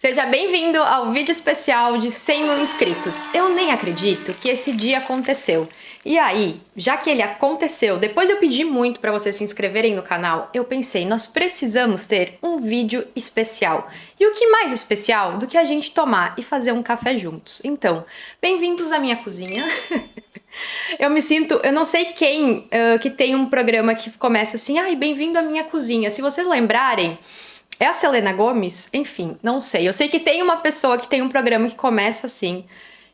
Seja bem-vindo ao vídeo especial de 100 mil inscritos. Eu nem acredito que esse dia aconteceu. E aí, já que ele aconteceu, depois eu pedi muito para vocês se inscreverem no canal, eu pensei, nós precisamos ter um vídeo especial. E o que mais especial do que a gente tomar e fazer um café juntos? Então, bem-vindos à minha cozinha. Eu não sei quem que tem um programa que começa assim, ai, bem-vindo à minha cozinha. Se vocês lembrarem, é a Selena Gomez? Enfim, não sei. Eu sei que tem uma pessoa que tem um programa que começa assim.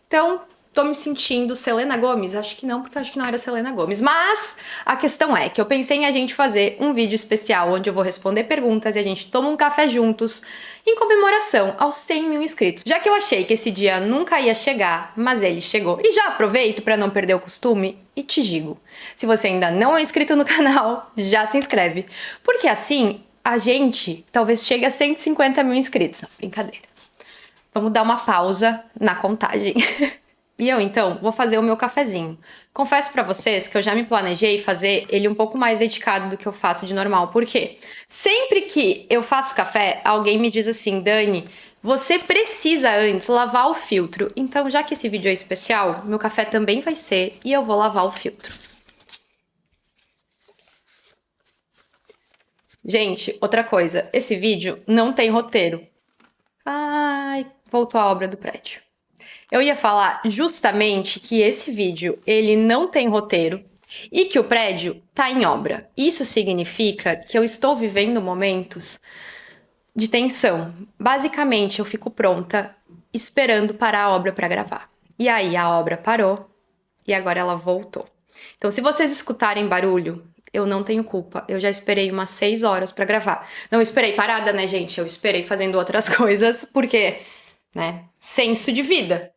Então, tô me sentindo Selena Gomez? Acho que não, porque eu acho que não era Selena Gomez. Mas a questão é que eu pensei em a gente fazer um vídeo especial onde eu vou responder perguntas e a gente toma um café juntos em comemoração aos 100 mil inscritos. Já que eu achei que esse dia nunca ia chegar, mas ele chegou. E já aproveito para não perder o costume e te digo, se você ainda não é inscrito no canal, já se inscreve. Porque assim a gente talvez chegue a 150 mil inscritos. Não, brincadeira. Vamos dar uma pausa na contagem. E eu, então, vou fazer o meu cafezinho. Confesso pra vocês que eu já me planejei fazer ele um pouco mais dedicado do que eu faço de normal. Por quê? Sempre que eu faço café, alguém me diz assim, Dani, você precisa antes lavar o filtro. Então, já que esse vídeo é especial, meu café também vai ser e eu vou lavar o filtro. Gente, outra coisa, esse vídeo não tem roteiro. Ai, voltou a obra do prédio. Eu ia falar justamente que esse vídeo, ele não tem roteiro e que o prédio tá em obra. Isso significa que eu estou vivendo momentos de tensão. Basicamente, eu fico pronta esperando parar a obra para gravar. E aí a obra parou e agora ela voltou. Então, se vocês escutarem barulho, eu não tenho culpa. Eu já esperei umas 6 horas pra gravar. Não esperei parada, né, gente? Eu esperei fazendo outras coisas, porque, né, senso de vida.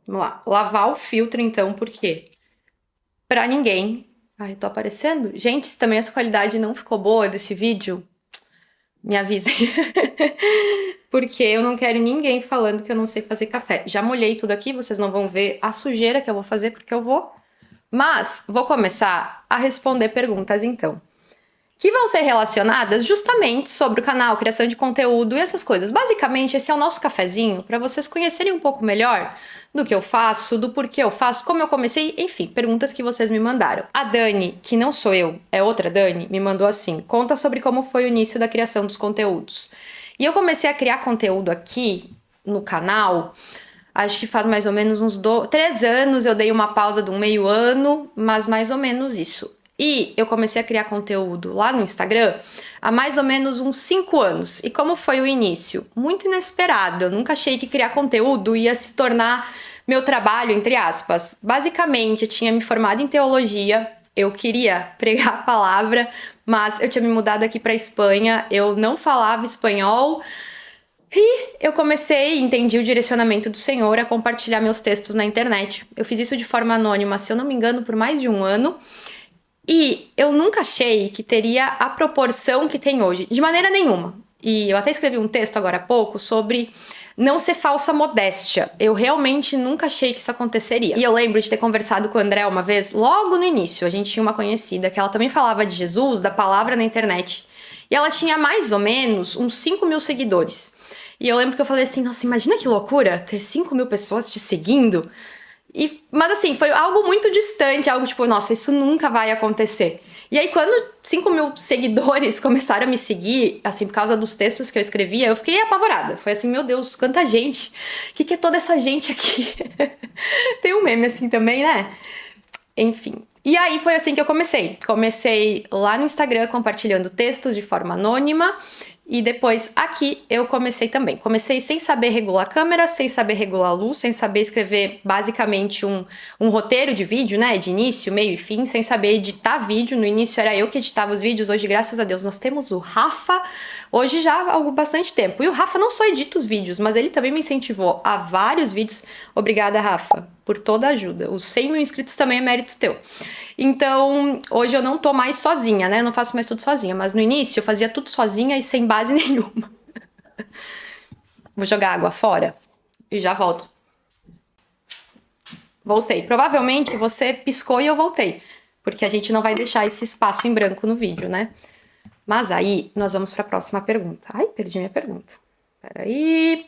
Vamos lá. Lavar o filtro, então, por quê? Pra ninguém... Ai, tô aparecendo? Gente, se também essa qualidade não ficou boa desse vídeo, me avisem. Porque eu não quero ninguém falando que eu não sei fazer café. Já molhei tudo aqui, vocês não vão ver a sujeira que eu vou fazer, porque eu vou. Mas vou começar a responder perguntas, então, que vão ser relacionadas justamente sobre o canal, criação de conteúdo e essas coisas. Basicamente, esse é o nosso cafezinho para vocês conhecerem um pouco melhor do que eu faço, do porquê eu faço, como eu comecei, enfim, perguntas que vocês me mandaram. A Dani, que não sou eu, é outra Dani, me mandou assim, conta sobre como foi o início da criação dos conteúdos. E eu comecei a criar conteúdo aqui no canal, acho que faz mais ou menos uns 3 anos, eu dei uma pausa de um meio ano, mas mais ou menos isso. E eu comecei a criar conteúdo lá no Instagram há mais ou menos uns 5 anos. E como foi o início? Muito inesperado. Eu nunca achei que criar conteúdo ia se tornar meu trabalho, entre aspas. Basicamente, eu tinha me formado em teologia, eu queria pregar a palavra, mas eu tinha me mudado aqui para Espanha, eu não falava espanhol. E eu comecei, entendi o direcionamento do Senhor a compartilhar meus textos na internet. Eu fiz isso de forma anônima, se eu não me engano, por mais de um ano. E eu nunca achei que teria a proporção que tem hoje, de maneira nenhuma. E eu até escrevi um texto agora há pouco sobre não ser falsa modéstia. Eu realmente nunca achei que isso aconteceria. E eu lembro de ter conversado com o André uma vez, logo no início, a gente tinha uma conhecida que ela também falava de Jesus, da palavra na internet. E ela tinha mais ou menos uns 5 mil seguidores. E eu lembro que eu falei assim, nossa, imagina que loucura ter 5 mil pessoas te seguindo. Mas assim, foi algo muito distante, algo tipo, nossa, isso nunca vai acontecer. E aí quando 5 mil seguidores começaram a me seguir, assim, por causa dos textos que eu escrevia, eu fiquei apavorada. Foi assim, meu Deus, quanta gente. O que é toda essa gente aqui? Tem um meme assim também, né? Enfim. E aí foi assim que eu comecei. Comecei lá no Instagram compartilhando textos de forma anônima. E depois aqui eu comecei também. Comecei sem saber regular a câmera, sem saber regular a luz, sem saber escrever basicamente um roteiro de vídeo, né? De início, meio e fim, sem saber editar vídeo. No início era eu que editava os vídeos. Hoje, graças a Deus, nós temos o Rafa. Hoje já há bastante tempo. E o Rafa não só edita os vídeos, mas ele também me incentivou a vários vídeos. Obrigada, Rafa, por toda a ajuda. Os 100 mil inscritos também é mérito teu. Então, hoje eu não tô mais sozinha, né? Eu não faço mais tudo sozinha. Mas no início eu fazia tudo sozinha e sem base nenhuma. Vou jogar água fora e já volto. Voltei. Provavelmente você piscou e eu voltei. Porque a gente não vai deixar esse espaço em branco no vídeo, né? Mas aí, nós vamos para a próxima pergunta. Ai, perdi minha pergunta. Peraí.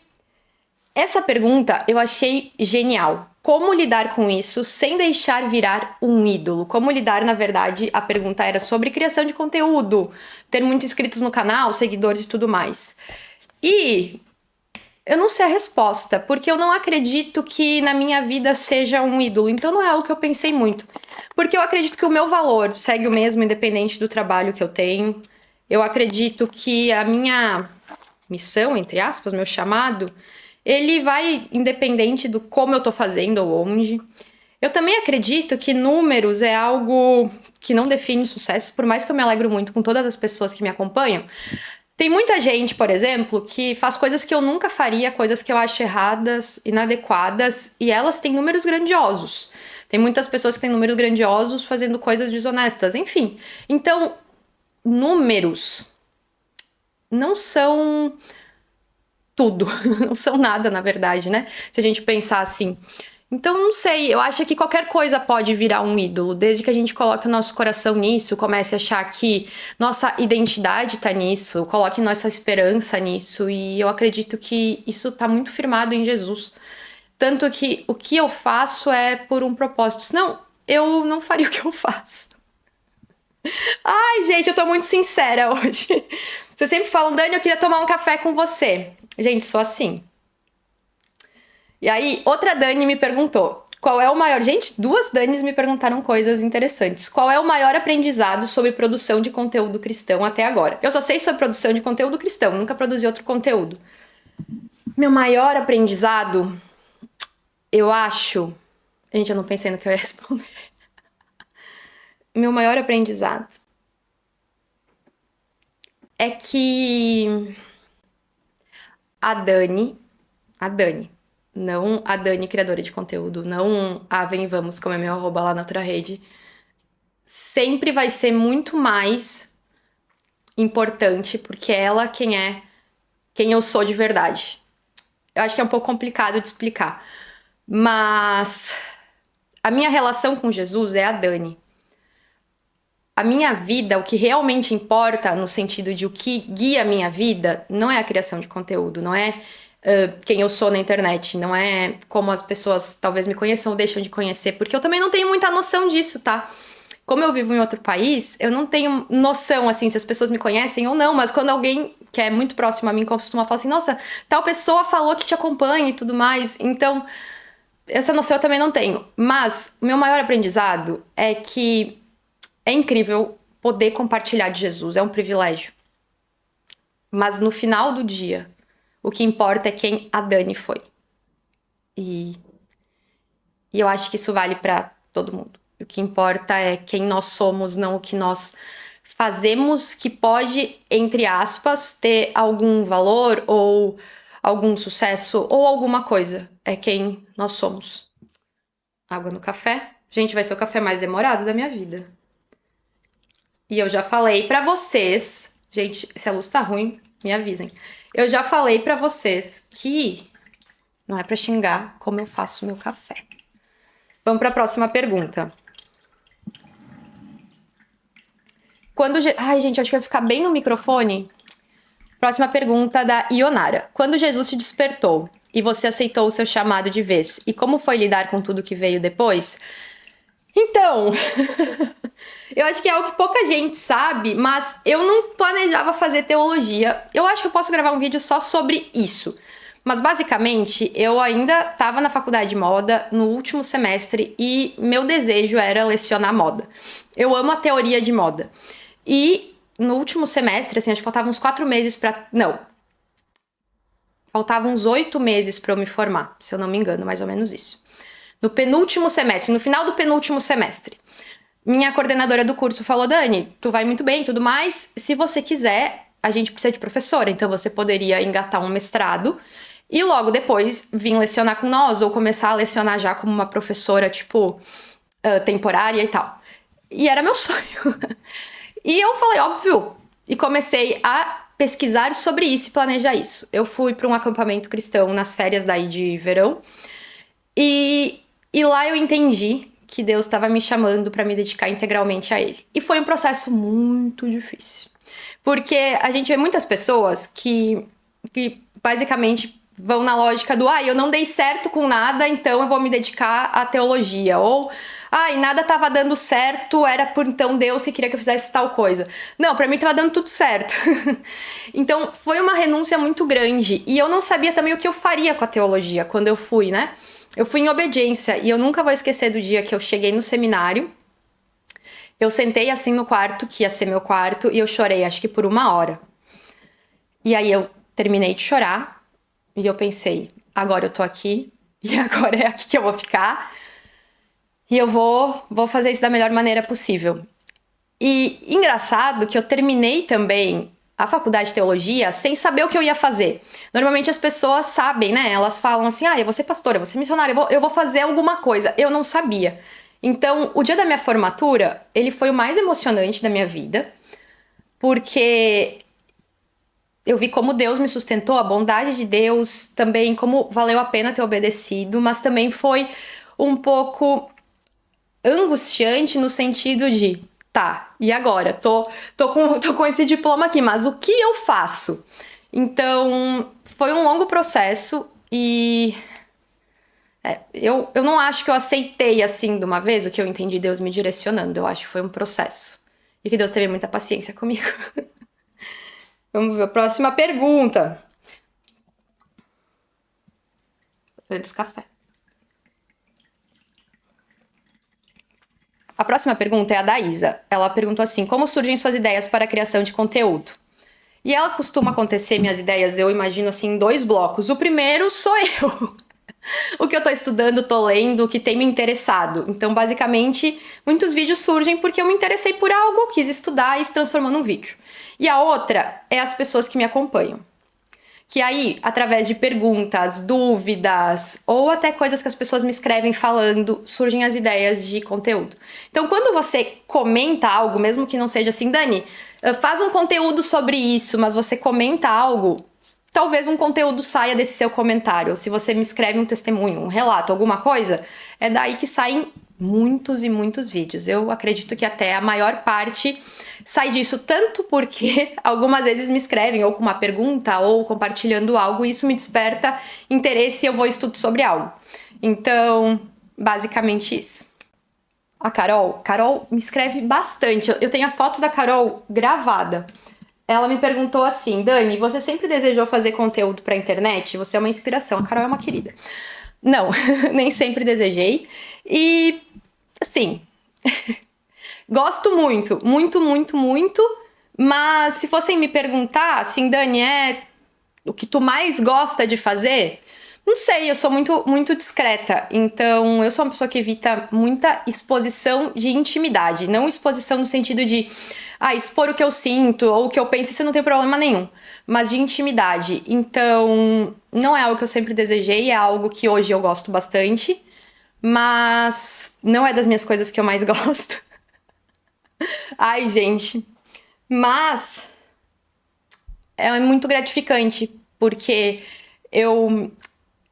Essa pergunta eu achei genial. Como lidar com isso sem deixar virar um ídolo? Como lidar, na verdade, a pergunta era sobre criação de conteúdo, ter muitos inscritos no canal, seguidores e tudo mais. E eu não sei a resposta, porque eu não acredito que na minha vida seja um ídolo. Então não é algo que eu pensei muito. Porque eu acredito que o meu valor segue o mesmo, independente do trabalho que eu tenho. Eu acredito que a minha missão, entre aspas, meu chamado, ele vai independente do como eu tô fazendo ou onde. Eu também acredito que números é algo que não define sucesso, por mais que eu me alegro muito com todas as pessoas que me acompanham. Tem muita gente, por exemplo, que faz coisas que eu nunca faria, coisas que eu acho erradas, inadequadas, e elas têm números grandiosos. Tem muitas pessoas que têm números grandiosos fazendo coisas desonestas, enfim. Então, números não são tudo, não são nada, na verdade, né? Se a gente pensar assim. Então, não sei, eu acho que qualquer coisa pode virar um ídolo, desde que a gente coloque o nosso coração nisso, comece a achar que nossa identidade tá nisso, coloque nossa esperança nisso, e eu acredito que isso tá muito firmado em Jesus. Tanto que o que eu faço é por um propósito, senão eu não faria o que eu faço. Ai, gente, eu tô muito sincera hoje. Vocês sempre falam, Dani, eu queria tomar um café com você. Gente, sou assim. E aí, outra Dani me perguntou, qual é o maior... Gente, duas Danis me perguntaram coisas interessantes. Qual é o maior aprendizado sobre produção de conteúdo cristão até agora? Eu só sei sobre produção de conteúdo cristão, nunca produzi outro conteúdo. Meu maior aprendizado, eu acho... Gente, eu não pensei no que eu ia responder. Meu maior aprendizado é que a Dani, não a Dani, criadora de conteúdo, não a Vem e Vamos, como é meu arroba lá na outra rede, sempre vai ser muito mais importante, porque é ela quem eu sou de verdade. Eu acho que é um pouco complicado de explicar, mas a minha relação com Jesus é a Dani. A minha vida, o que realmente importa, no sentido de o que guia a minha vida, não é a criação de conteúdo, não é quem eu sou na internet, não é como as pessoas talvez me conheçam ou deixam de conhecer, porque eu também não tenho muita noção disso, tá? Como eu vivo em outro país, eu não tenho noção, assim, se as pessoas me conhecem ou não, mas quando alguém que é muito próximo a mim costuma falar assim, nossa, tal pessoa falou que te acompanha e tudo mais, então essa noção eu também não tenho. Mas o meu maior aprendizado é que é incrível poder compartilhar de Jesus, é um privilégio. Mas no final do dia, o que importa é quem a Dani foi. E eu acho que isso vale pra todo mundo. O que importa é quem nós somos, não o que nós fazemos, que pode, entre aspas, ter algum valor ou algum sucesso ou alguma coisa. É quem nós somos. Água no café. Gente, vai ser o café mais demorado da minha vida. E eu já falei pra vocês, gente, se a luz tá ruim, me avisem. Eu já falei pra vocês que não é pra xingar como eu faço meu café. Vamos pra próxima pergunta. Ai, gente, acho que vai ficar bem no microfone. Próxima pergunta da Ionara. Quando Jesus te despertou e você aceitou o seu chamado de vez, e como foi lidar com tudo que veio depois? Então, eu acho que é algo que pouca gente sabe, mas eu não planejava fazer teologia. Eu acho que eu posso gravar um vídeo só sobre isso. Mas basicamente, eu ainda estava na faculdade de moda no último semestre e meu desejo era lecionar moda. Eu amo a teoria de moda. E no último semestre, assim, acho que faltavam uns 4 meses pra... Não. Faltavam uns 8 meses pra eu me formar, se eu não me engano, mais ou menos isso. No penúltimo semestre, no final do penúltimo semestre. Minha coordenadora do curso falou, Dani, tu vai muito bem e tudo mais, se você quiser, a gente precisa de professora, então você poderia engatar um mestrado e logo depois vir lecionar com nós ou começar a lecionar já como uma professora, tipo, temporária e tal. E era meu sonho. E eu falei, óbvio, e comecei a pesquisar sobre isso e planejar isso. Eu fui para um acampamento cristão nas férias daí de verão e lá eu entendi que Deus estava me chamando para me dedicar integralmente a Ele. E foi um processo muito difícil. Porque a gente vê muitas pessoas que basicamente vão na lógica do eu não dei certo com nada, então eu vou me dedicar à teologia. Ou, e nada tava dando certo, era por então Deus que queria que eu fizesse tal coisa. Não, pra mim tava dando tudo certo. Então foi uma renúncia muito grande. E eu não sabia também o que eu faria com a teologia quando eu fui, né? Eu fui em obediência e eu nunca vou esquecer do dia que eu cheguei no seminário. Eu sentei assim no quarto, que ia ser meu quarto, e eu chorei, acho que por 1 hora. E aí eu terminei de chorar, e eu pensei, agora eu tô aqui, e agora é aqui que eu vou ficar, e eu vou fazer isso da melhor maneira possível. E engraçado que eu terminei também a faculdade de teologia sem saber o que eu ia fazer. Normalmente as pessoas sabem, né? Elas falam assim, eu vou ser pastora, eu vou ser missionária, eu vou fazer alguma coisa. Eu não sabia. Então, o dia da minha formatura, ele foi o mais emocionante da minha vida, porque eu vi como Deus me sustentou, a bondade de Deus, também como valeu a pena ter obedecido, mas também foi um pouco angustiante no sentido de, e agora? Tô com esse diploma aqui, mas o que eu faço? Então, foi um longo processo e eu não acho que eu aceitei assim de uma vez o que eu entendi Deus me direcionando. Eu acho que foi um processo. E que Deus teve muita paciência comigo. Vamos ver a próxima pergunta. Dos café. A próxima pergunta é a da Isa. Ela perguntou assim: como surgem suas ideias para a criação de conteúdo? E ela costuma acontecer, minhas ideias, eu imagino assim, em 2 blocos. O primeiro sou eu. O que eu tô estudando, tô lendo, o que tem me interessado. Então, basicamente, muitos vídeos surgem porque eu me interessei por algo, quis estudar e se transformou num vídeo. E a outra é as pessoas que me acompanham. Que aí, através de perguntas, dúvidas, ou até coisas que as pessoas me escrevem falando, surgem as ideias de conteúdo. Então, quando você comenta algo, mesmo que não seja assim, Dani, faz um conteúdo sobre isso, mas você comenta algo, talvez um conteúdo saia desse seu comentário. Ou se você me escreve um testemunho, um relato, alguma coisa, é daí que saem muitos e muitos vídeos. Eu acredito que até a maior parte sai disso, tanto porque algumas vezes me escrevem ou com uma pergunta ou compartilhando algo e isso me desperta interesse e eu vou estudo sobre algo. Então, basicamente isso. A Carol me escreve bastante. Eu tenho a foto da Carol gravada. Ela me perguntou assim: Dani, você sempre desejou fazer conteúdo pra internet? Você é uma inspiração. A Carol é uma querida. Não, nem sempre desejei. E, assim, gosto muito, muito, muito, muito. Mas se fossem me perguntar, assim, Dani, o que tu mais gosta de fazer? Não sei, eu sou muito, muito discreta. Então, eu sou uma pessoa que evita muita exposição de intimidade. Não exposição no sentido de expor o que eu sinto ou o que eu penso, isso não tem problema nenhum. Mas de intimidade. Então, não é algo que eu sempre desejei, é algo que hoje eu gosto bastante. Mas não é das minhas coisas que eu mais gosto. Ai, gente. Mas é muito gratificante, porque eu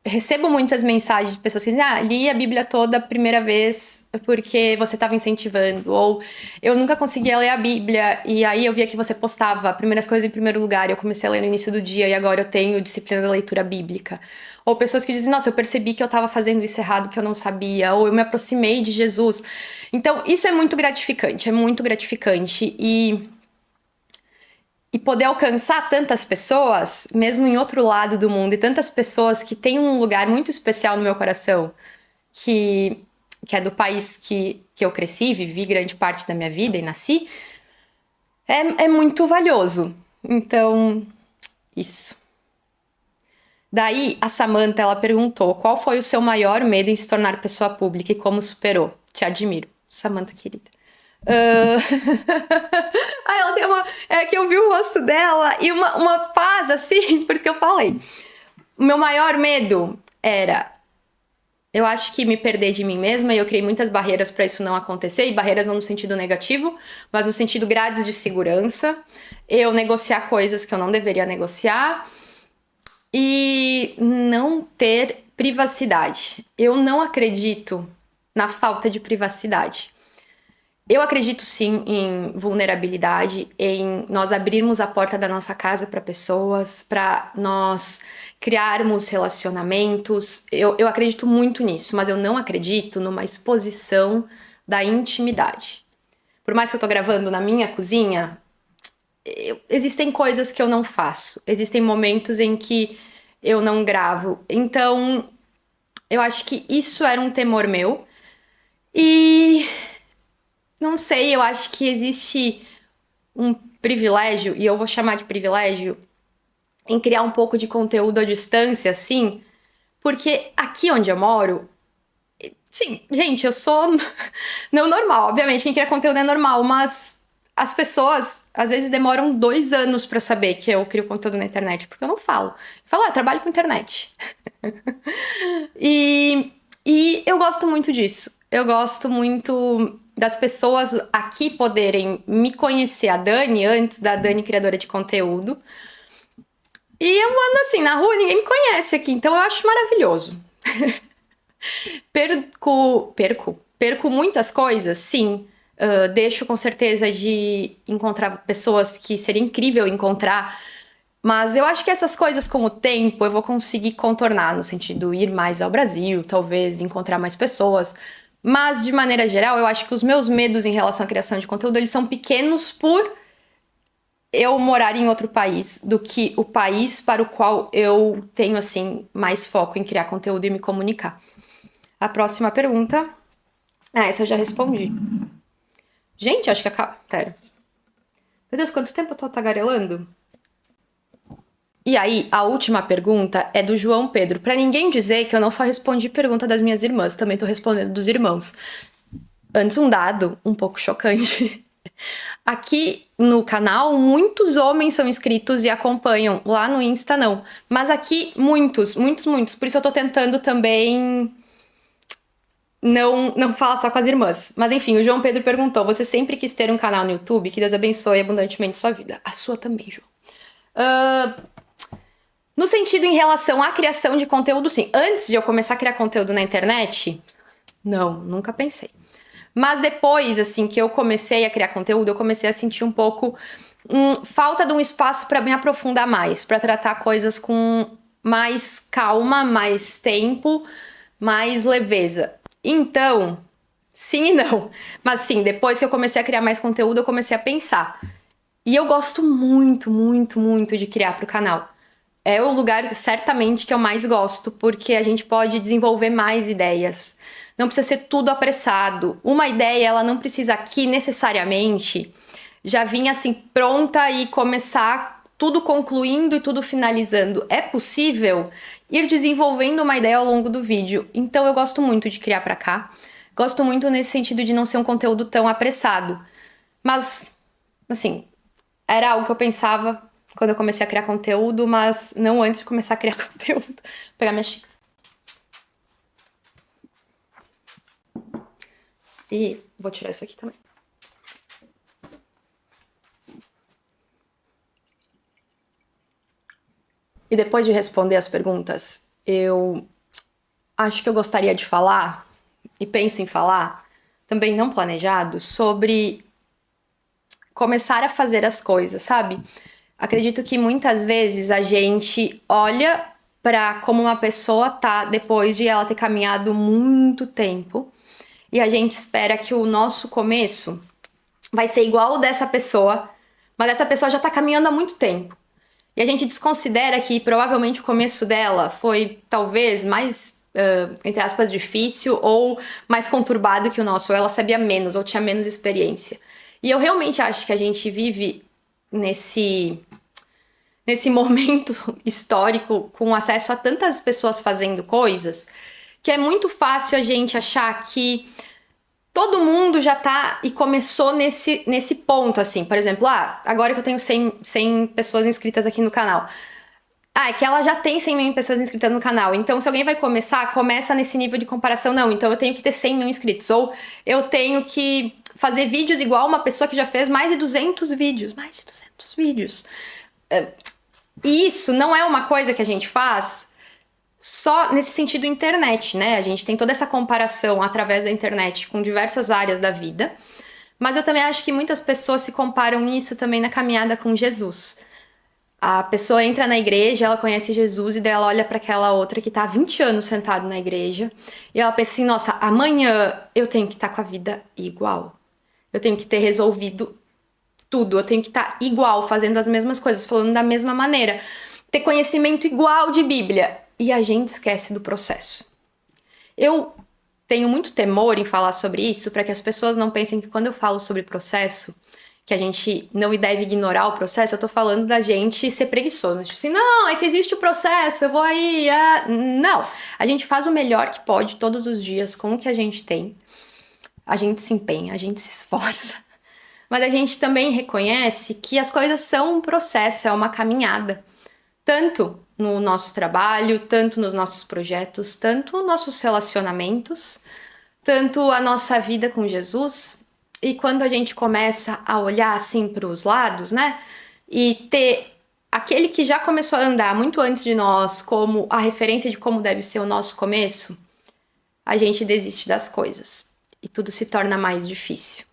recebo muitas mensagens de pessoas que dizem: li a Bíblia toda a primeira vez porque você estava incentivando, ou eu nunca conseguia ler a Bíblia e aí eu via que você postava primeiras coisas em primeiro lugar e eu comecei a ler no início do dia e agora eu tenho disciplina da leitura bíblica. Ou pessoas que dizem: nossa, eu percebi que eu estava fazendo isso errado que eu não sabia, ou eu me aproximei de Jesus. Então isso é muito gratificante e poder alcançar tantas pessoas, mesmo em outro lado do mundo, e tantas pessoas que têm um lugar muito especial no meu coração, que é do país que eu cresci, vivi grande parte da minha vida e nasci, é muito valioso. Então, isso. Daí, a Samantha, ela perguntou: qual foi o seu maior medo em se tornar pessoa pública e como superou? Te admiro. Samantha, querida. Ela tem uma. É que eu vi o rosto dela e uma paz assim, por isso que eu falei. O meu maior medo era. Eu acho que me perder de mim mesma e eu criei muitas barreiras para isso não acontecer, e barreiras não no sentido negativo, mas no sentido grades de segurança. Eu negociar coisas que eu não deveria negociar e não ter privacidade. Eu não acredito na falta de privacidade. Eu acredito sim em vulnerabilidade, em nós abrirmos a porta da nossa casa para pessoas, para nós criarmos relacionamentos. Eu acredito muito nisso, mas eu não acredito numa exposição da intimidade. Por mais que eu tô gravando na minha cozinha, existem coisas que eu não faço. Existem momentos em que eu não gravo. Então, eu acho que isso era um temor meu. E não sei, eu acho que existe um privilégio, e eu vou chamar de privilégio, em criar um pouco de conteúdo à distância, assim, porque aqui onde eu moro, sim, gente, eu sou não normal, obviamente, quem cria conteúdo é normal, mas as pessoas às vezes demoram 2 anos pra saber que eu crio conteúdo na internet, porque eu não falo. Eu falo, eu trabalho com internet. E, e eu gosto muito disso. Eu gosto muito das pessoas aqui poderem me conhecer, a Dani, antes da Dani criadora de conteúdo. E eu ando assim, na rua, ninguém me conhece aqui, então eu acho maravilhoso. Perco muitas coisas, sim. Deixo com certeza de encontrar pessoas que seria incrível encontrar, mas eu acho que essas coisas com o tempo eu vou conseguir contornar, no sentido ir mais ao Brasil, talvez encontrar mais pessoas. Mas de maneira geral, eu acho que os meus medos em relação à criação de conteúdo, eles são pequenos por eu morar em outro país do que o país para o qual eu tenho assim mais foco em criar conteúdo e me comunicar. A próxima pergunta. Ah, essa eu já respondi. Gente, acho que acaba. Pera. Meu Deus, quanto tempo eu tô tagarelando? E aí, a última pergunta é do João Pedro. Pra ninguém dizer que eu não só respondi pergunta das minhas irmãs, também tô respondendo dos irmãos. Antes, um dado um pouco chocante. Aqui no canal, muitos homens são inscritos e acompanham. Lá no Insta, não. Mas aqui, muitos. Por isso eu tô tentando também não falar só com as irmãs. Mas enfim, o João Pedro perguntou: você sempre quis ter um canal no YouTube? Que Deus abençoe abundantemente sua vida. A sua também, João. No sentido em relação à criação de conteúdo, sim. Antes de eu começar a criar conteúdo na internet, não, nunca pensei. Mas depois, assim, que eu comecei a criar conteúdo, eu comecei a sentir um pouco falta de um espaço para me aprofundar mais, para tratar coisas com mais calma, mais tempo, mais leveza. Então, sim e não. Mas sim, depois que eu comecei a criar mais conteúdo, eu comecei a pensar. E eu gosto muito de criar pro canal. É o lugar, certamente, que eu mais gosto, porque a gente pode desenvolver mais ideias. Não precisa ser tudo apressado. Uma ideia, ela não precisa aqui, necessariamente, já vir assim, pronta e começar tudo concluindo e tudo finalizando. É possível ir desenvolvendo uma ideia ao longo do vídeo. Então, eu gosto muito de criar pra cá. Gosto muito nesse sentido de não ser um conteúdo tão apressado. Mas, assim, era algo que eu pensava quando eu comecei a criar conteúdo, mas não antes de começar a criar conteúdo. Vou pegar minha xícara. E vou tirar isso aqui também. E depois de responder as perguntas, eu acho que eu gostaria de falar, e penso em falar, também não planejado, sobre começar a fazer as coisas, sabe? Acredito que muitas vezes a gente olha para como uma pessoa tá depois de ela ter caminhado muito tempo e a gente espera que o nosso começo vai ser igual o dessa pessoa, mas essa pessoa já tá caminhando há muito tempo. E a gente desconsidera que provavelmente o começo dela foi talvez mais, entre aspas, difícil ou mais conturbado que o nosso, ou ela sabia menos, ou tinha menos experiência. E eu realmente acho que a gente vive nesse momento histórico com acesso a tantas pessoas fazendo coisas, que é muito fácil a gente achar que todo mundo já tá e começou nesse ponto, assim. Por exemplo, agora que eu tenho 100 pessoas inscritas aqui no canal. É que ela já tem 100 mil pessoas inscritas no canal. Então, se alguém vai começar, começa nesse nível de comparação. Não, então eu tenho que ter 100 mil inscritos. Ou eu tenho que fazer vídeos igual uma pessoa que já fez mais de 200 vídeos. Mais de 200 vídeos. E isso não é uma coisa que a gente faz só nesse sentido internet, né? A gente tem toda essa comparação através da internet com diversas áreas da vida. Mas eu também acho que muitas pessoas se comparam nisso também na caminhada com Jesus. A pessoa entra na igreja, ela conhece Jesus e daí ela olha para aquela outra que tá há 20 anos sentado na igreja e ela pensa assim: nossa, amanhã eu tenho que estar com a vida igual. Eu tenho que ter resolvido tudo, eu tenho que estar igual, fazendo as mesmas coisas, falando da mesma maneira, ter conhecimento igual de Bíblia. E a gente esquece do processo. Eu tenho muito temor em falar sobre isso para que as pessoas não pensem que quando eu falo sobre processo, que a gente não deve ignorar o processo, eu tô falando da gente ser preguiçoso. Tipo assim, não, é que existe o processo, eu vou aí. Não, a gente faz o melhor que pode todos os dias com o que a gente tem. A gente se empenha, a gente se esforça. Mas a gente também reconhece que as coisas são um processo, é uma caminhada. Tanto no nosso trabalho, tanto nos nossos projetos, tanto nos nossos relacionamentos, tanto a nossa vida com Jesus. E quando a gente começa a olhar assim para os lados, né? E ter aquele que já começou a andar muito antes de nós como a referência de como deve ser o nosso começo, a gente desiste das coisas e tudo se torna mais difícil.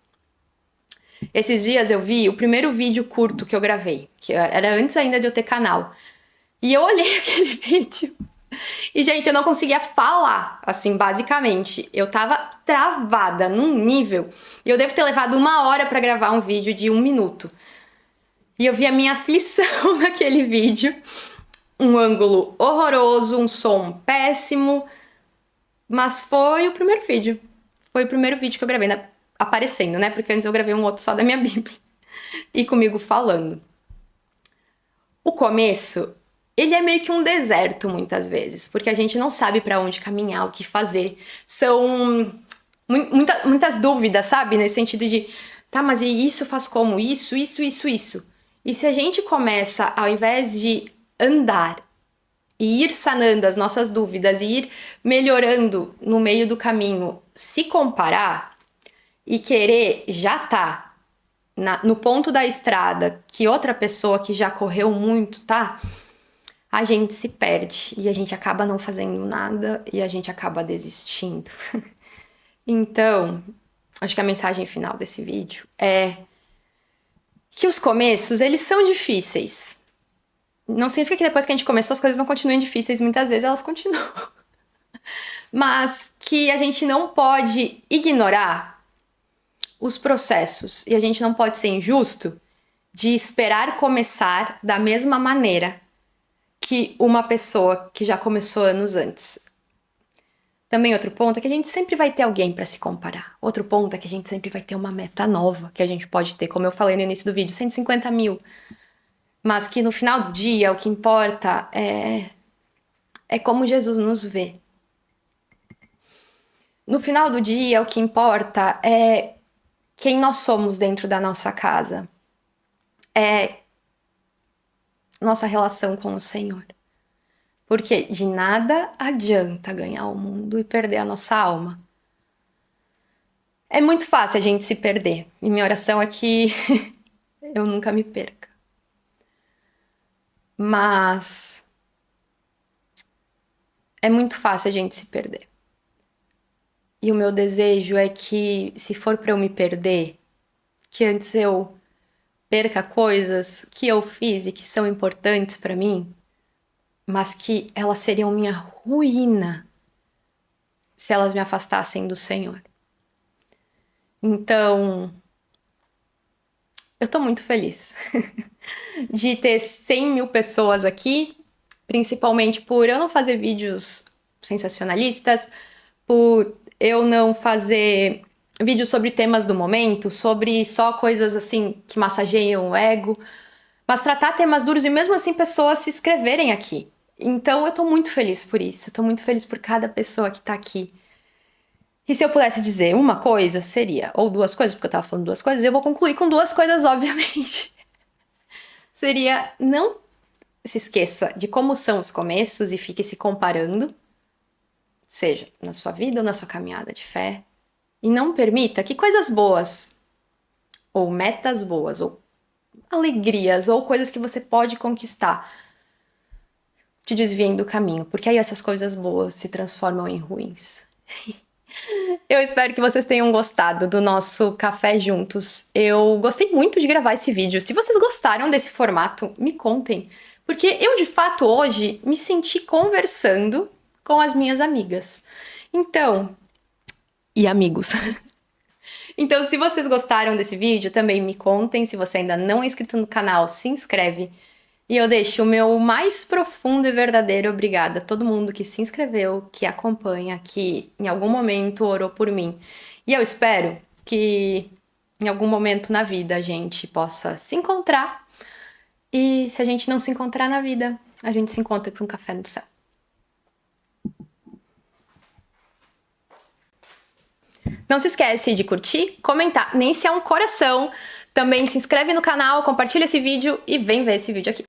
Esses dias eu vi o primeiro vídeo curto que eu gravei, que era antes ainda de eu ter canal. E eu olhei aquele vídeo e, gente, eu não conseguia falar, assim, basicamente. Eu tava travada num nível. E eu devo ter levado 1 hora pra gravar um vídeo de 1 minuto. E eu vi a minha aflição naquele vídeo. Um ângulo horroroso, um som péssimo. Mas foi o primeiro vídeo. Foi o primeiro vídeo que eu gravei, aparecendo, né? Porque antes eu gravei um outro só da minha Bíblia. E comigo falando. O começo, ele é meio que um deserto muitas vezes, porque a gente não sabe pra onde caminhar, o que fazer. São muitas dúvidas, sabe? Nesse sentido de, tá, mas e isso faz como? Isso. E se a gente começa, ao invés de andar e ir sanando as nossas dúvidas e ir melhorando no meio do caminho, se comparar e querer já tá no ponto da estrada que outra pessoa que já correu muito tá, a gente se perde e a gente acaba não fazendo nada e a gente acaba desistindo. Então, acho que a mensagem final desse vídeo é que os começos, eles são difíceis. Não significa que depois que a gente começou as coisas não continuem difíceis, muitas vezes elas continuam. Mas que a gente não pode ignorar os processos e a gente não pode ser injusto de esperar começar da mesma maneira que uma pessoa que já começou anos antes. Também outro ponto é que a gente sempre vai ter alguém para se comparar. Outro ponto é que a gente sempre vai ter uma meta nova que a gente pode ter, como eu falei no início do vídeo, 150 mil. Mas que no final do dia o que importa é como Jesus nos vê. No final do dia o que importa é quem nós somos dentro da nossa casa. É nossa relação com o Senhor. Porque de nada adianta ganhar o mundo e perder a nossa alma. É muito fácil a gente se perder. E minha oração é que eu nunca me perca. Mas é muito fácil a gente se perder. E o meu desejo é que, se for para eu me perder, que antes eu perca coisas que eu fiz e que são importantes para mim, mas que elas seriam minha ruína se elas me afastassem do Senhor. Então, eu tô muito feliz de ter 100 mil pessoas aqui, principalmente por eu não fazer vídeos sensacionalistas, por eu não fazer vídeos sobre temas do momento, sobre só coisas assim que massageiam o ego, mas tratar temas duros e mesmo assim pessoas se inscreverem aqui. Então eu tô muito feliz por isso, eu tô muito feliz por cada pessoa que tá aqui. E se eu pudesse dizer uma coisa, seria, ou duas coisas, porque eu tava falando duas coisas, eu vou concluir com duas coisas, obviamente. Seria, não se esqueça de como são os começos e fique se comparando, seja na sua vida ou na sua caminhada de fé, e não permita que coisas boas, ou metas boas, ou alegrias, ou coisas que você pode conquistar, te desviem do caminho, porque aí essas coisas boas se transformam em ruins. Eu espero que vocês tenham gostado do nosso café juntos. Eu gostei muito de gravar esse vídeo. Se vocês gostaram desse formato, me contem. Porque eu, de fato, hoje me senti conversando com as minhas amigas. Então, e amigos. Então, se vocês gostaram desse vídeo, também me contem. Se você ainda não é inscrito no canal, se inscreve. E eu deixo o meu mais profundo e verdadeiro obrigada a todo mundo que se inscreveu, que acompanha, que em algum momento orou por mim. E eu espero que em algum momento na vida a gente possa se encontrar. E se a gente não se encontrar na vida, a gente se encontra para um café no céu. Não se esquece de curtir, comentar, nem se é um coração. Também se inscreve no canal, compartilha esse vídeo e vem ver esse vídeo aqui.